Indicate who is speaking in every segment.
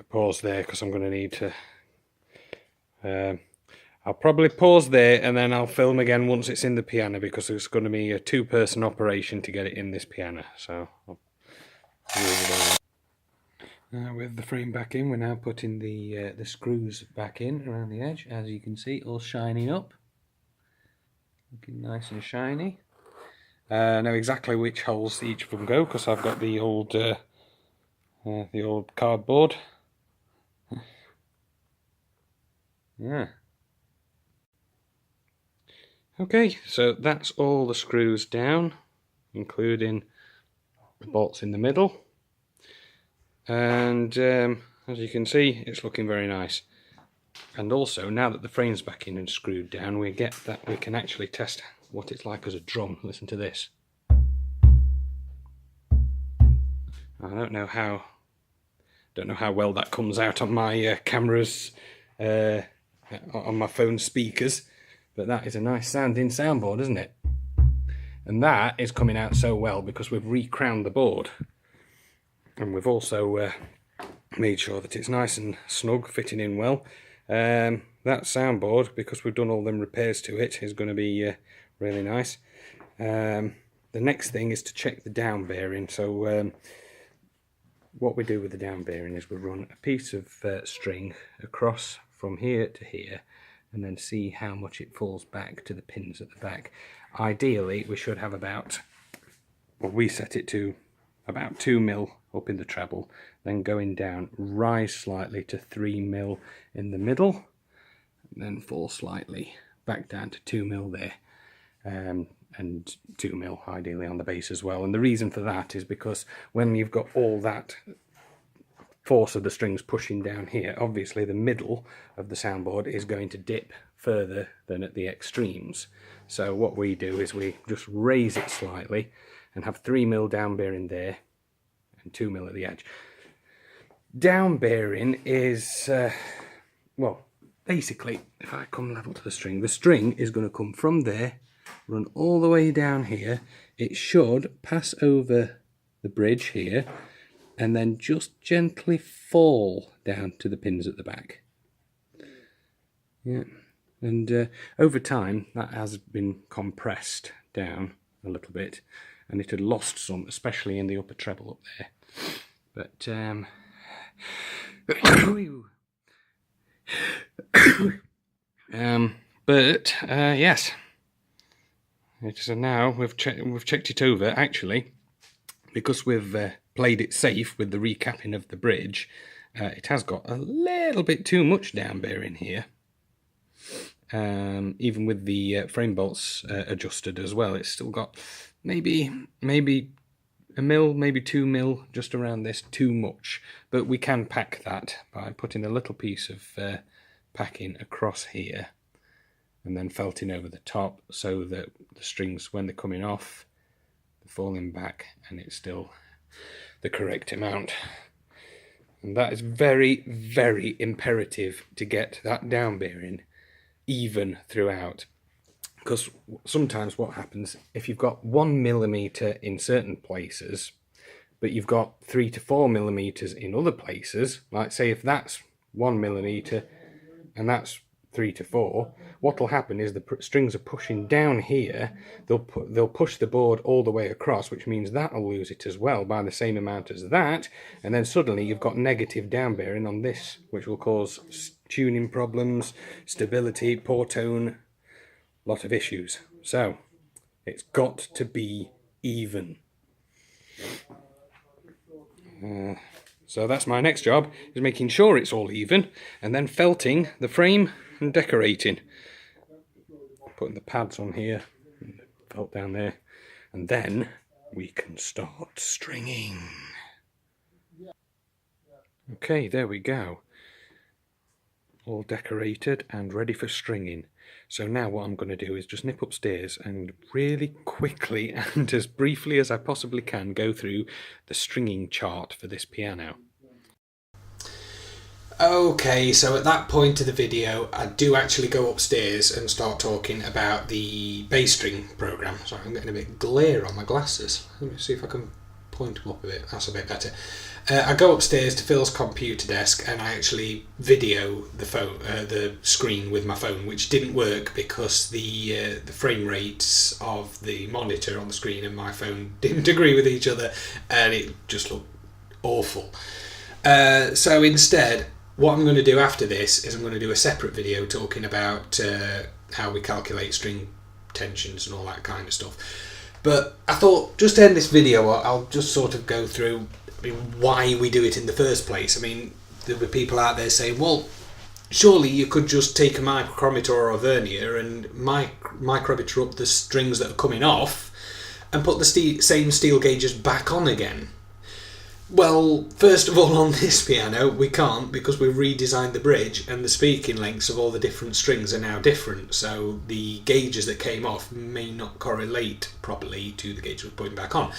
Speaker 1: pause there because I'm going to need to... I'll probably pause there and then I'll film again once it's in the piano, because it's going to be a two-person operation to get it in this piano. So with the frame back in, we're now putting the screws back in around the edge. As you can see, all shining up, looking nice and shiny. Know exactly which holes each of them go, because I've got the old cardboard. Yeah. Okay, so that's all the screws down, including the bolts in the middle. And as you can see, it's looking very nice. And also, now that the frame's back in and screwed down, we can actually test what it's like as a drum. Listen to this. I don't know how well that comes out on my cameras, on my phone speakers, but that is a nice sounding soundboard, isn't it? And that is coming out so well because we've re-crowned the board, and we've also made sure that it's nice and snug, fitting in well. That soundboard, because we've done all them repairs to it, is going to be really nice. The next thing is to check the down bearing. So what we do with the down bearing is we run a piece of string across from here to here, and then see how much it falls back to the pins at the back. Ideally, we should have about, well, we set it to about 2 mil up in the treble, then going down, rise slightly to 3 mil in the middle, and then fall slightly back down to 2 mil there, and 2 mil ideally on the base as well. And the reason for that is because when you've got all that force of the strings pushing down here, obviously the middle of the soundboard is going to dip further than at the extremes. So what we do is we just raise it slightly and have 3 mil down bearing there and 2 mil at the edge. Down bearing is, well, basically, if I come level to the string is going to come from there, run all the way down here. It should pass over the bridge here and then just gently fall down to the pins at the back. Yeah, and over time that has been compressed down a little bit, and it had lost some, especially in the upper treble up there. But yes. So now we've checked it over. Actually, because we've played it safe with the recapping of the bridge, it has got a little bit too much down bearing here. Even with the frame bolts adjusted as well, it's still got maybe a mil, maybe 2 mil, just around this, too much. But we can pack that by putting a little piece of packing across here, and then felting over the top, so that the strings, when they're coming off, they're falling back and it's still the correct amount. And that is very, very imperative to get that down bearing even throughout. Because sometimes what happens, if you've got 1 millimeter in certain places, but you've got 3 to 4 millimeters in other places, like say if that's 1 millimeter and that's 3 to 4, what will happen is the strings are pushing down here. They'll push the board all the way across, which means that will lose it as well by the same amount as that, and then suddenly you've got negative down bearing on this, which will cause tuning problems, stability, poor tone, lot of issues. So it's got to be even. So that's my next job, is making sure it's all even, and then felting the frame and decorating. Putting the pads on here, and the felt down there, and then we can start stringing. Okay, there we go. All decorated and ready for stringing. So now what I'm going to do is just nip upstairs and really quickly and as briefly as I possibly can go through the stringing chart for this piano. Okay, so at that point of the video I do actually go upstairs and start talking about the bass string program. Sorry, I'm getting a bit glare on my glasses. Let me see if I can point them up a bit. That's a bit better. I go upstairs to Phil's computer desk and I actually video the screen with my phone, which didn't work because the frame rates of the monitor on the screen and my phone didn't agree with each other, and it just looked awful. So instead, what I'm going to do after this is I'm going to do a separate video talking about how we calculate string tensions and all that kind of stuff. But I thought, just to end this video, I'll just sort of go through why we do it in the first place. I mean, there were people out there saying, well, surely you could just take a micrometer or a vernier and micrometer up the strings that are coming off and put the same steel gauges back on again. Well, first of all, on this piano, we can't, because we've redesigned the bridge and the speaking lengths of all the different strings are now different. So the gauges that came off may not correlate properly to the gauges we're putting back on.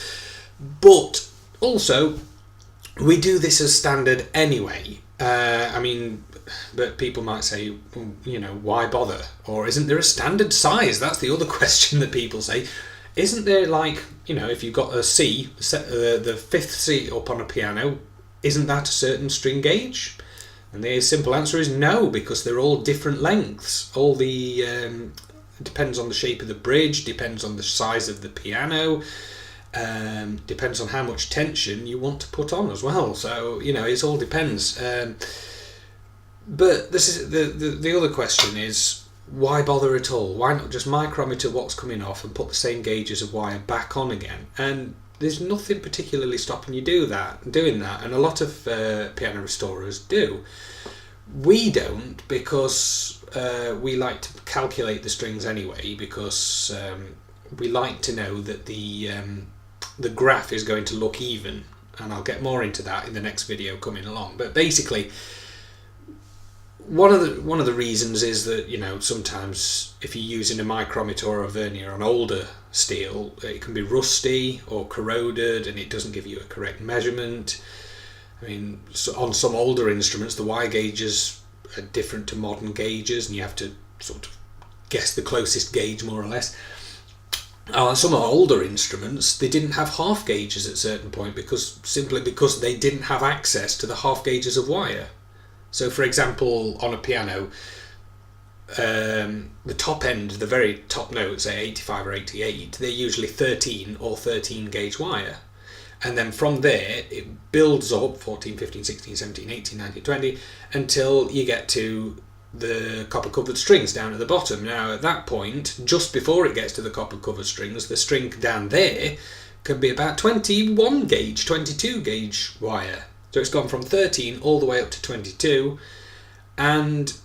Speaker 1: But also, we do this as standard anyway. But people might say, well, why bother? Or isn't there a standard size? That's the other question that people say. Isn't there, if you've got a C, the fifth C up on a piano, isn't that a certain string gauge? And the simple answer is no, because they're all different lengths. All the depends on the shape of the bridge, depends on the size of the piano, depends on how much tension you want to put on as well. So it all depends. But this is the other question is, why bother at all? Why not just micrometer what's coming off and put the same gauges of wire back on again? And there's nothing particularly stopping you doing that, and a lot of piano restorers do. We don't, because we like to calculate the strings anyway, because we like to know that the graph is going to look even, and I'll get more into that in the next video coming along. But basically, one of the reasons is that sometimes if you're using a micrometer or a vernier on older steel, it can be rusty or corroded and it doesn't give you a correct measurement. I mean, so on some older instruments, the wire gauges are different to modern gauges, and you have to sort of guess the closest gauge more or less. On some older instruments, they didn't have half gauges at a certain point simply because they didn't have access to the half gauges of wire. So, for example, on a piano, the top end, the very top notes, say 85 or 88, they're usually 13 or 13 gauge wire. And then from there, it builds up 14, 15, 16, 17, 18, 19, 20, until you get to the copper-covered strings down at the bottom. Now, at that point, just before it gets to the copper-covered strings, the string down there can be about 21 gauge, 22 gauge wire. So it's gone from 13 all the way up to 22, and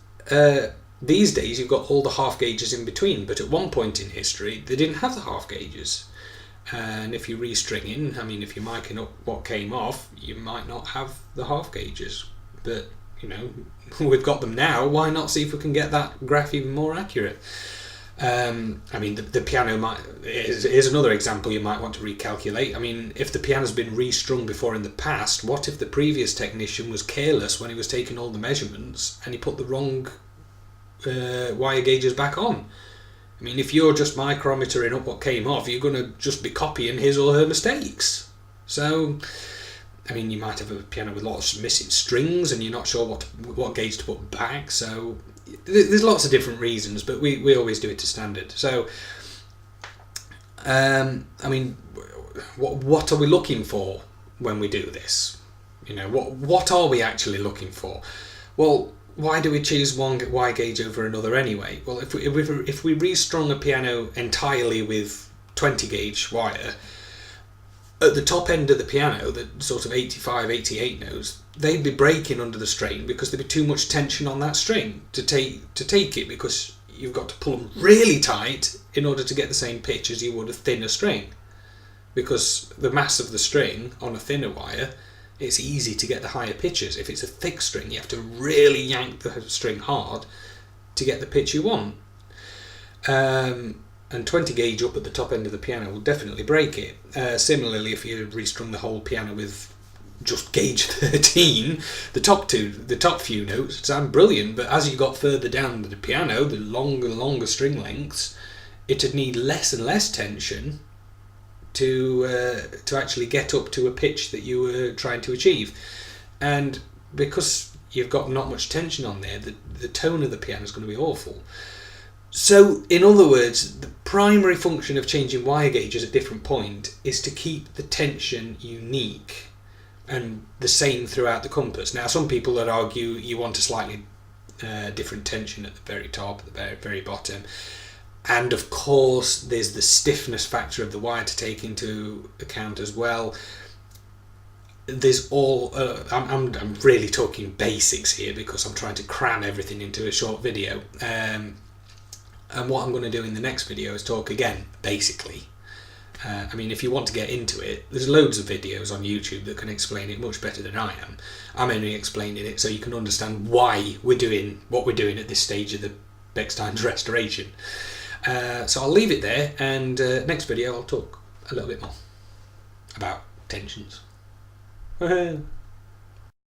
Speaker 1: these days you've got all the half gauges in between, but at one point in history they didn't have the half gauges. And if you're restringing, if you're micing up what came off, you might not have the half gauges. But, we've got them now, why not see if we can get that graph even more accurate? The piano is another example you might want to recalculate. If the piano's been restrung before in the past, what if the previous technician was careless when he was taking all the measurements and he put the wrong wire gauges back on? If you're just micrometering up what came off, you're going to just be copying his or her mistakes. So, you might have a piano with lots of missing strings and you're not sure what gauge to put back, so there's lots of different reasons, but we always do it to standard. So, what are we looking for when we do this? What are we actually looking for? Well, why do we choose one wire gauge over another anyway? Well, if we restrung a piano entirely with 20 gauge wire, at the top end of the piano, the sort of 85, 88 notes, they'd be breaking under the strain because there'd be too much tension on that string to take it, because you've got to pull them really tight in order to get the same pitch as you would a thinner string. Because the mass of the string on a thinner wire, it's easy to get the higher pitches. If it's a thick string, you have to really yank the string hard to get the pitch you want. And 20 gauge up at the top end of the piano will definitely break it. Similarly, if you restrung the whole piano with just gauge 13, the top few notes sound brilliant, but as you got further down the piano, the longer string lengths, it'd need less and less tension
Speaker 2: to actually get up to a pitch that you were trying to achieve. And because you've got not much tension on there, the tone of the piano is going to be awful. So, in other words, the primary function of changing wire gauges at different point is to keep the tension unique and the same throughout the compass. Now, some people would argue you want a slightly different tension at the very top, at the very, very bottom. And of course, there's the stiffness factor of the wire to take into account as well. There's all I'm really talking basics here because I'm trying to cram everything into a short video. And what I'm going to do in the next video is talk again, basically. I mean, if you want to get into it, there's loads of videos on YouTube that can explain it much better than I am. I'm only explaining it so you can understand why we're doing what we're doing at this stage of the Bechstein's restoration. So I'll leave it there, and next video I'll talk a little bit more about tensions.